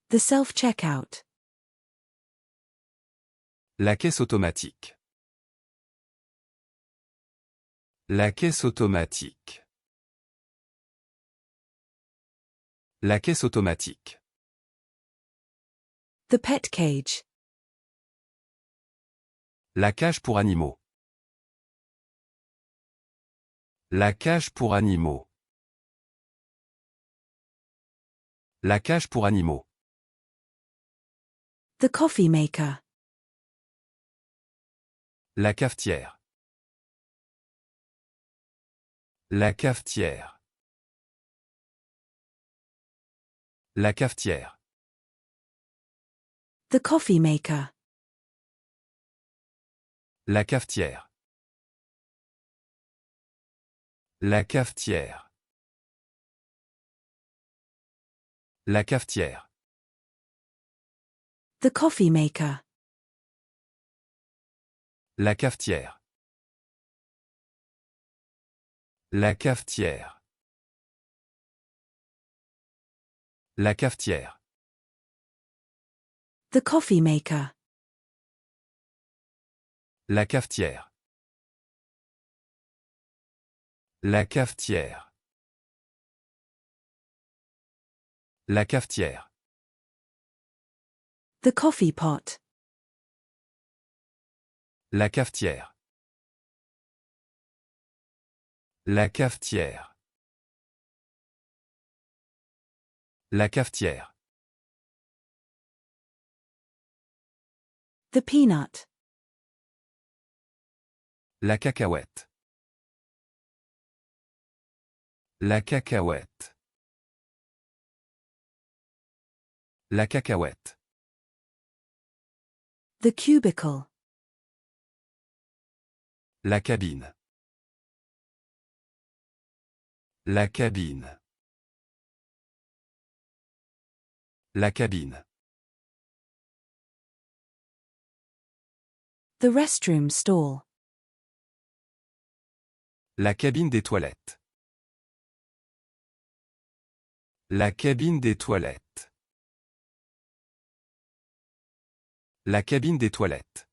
The self-checkout. La caisse automatique. La caisse automatique. La caisse automatique. The pet cage. La cage pour animaux. La cage pour animaux. La cage pour animaux. The coffee maker. La cafetière. La cafetière. La cafetière. The coffee maker. La cafetière. La cafetière. La cafetière. The coffee maker. La cafetière. La cafetière. La cafetière. The coffee maker. La cafetière. La cafetière. La cafetière. The coffee pot. La cafetière. La cafetière. La cafetière. The peanut. La cacahuète. La cacahuète. La cacahuète. The cubicle. La cabine. La cabine. La cabine. The restroom stall. La cabine des toilettes. La cabine des toilettes. La cabine des toilettes.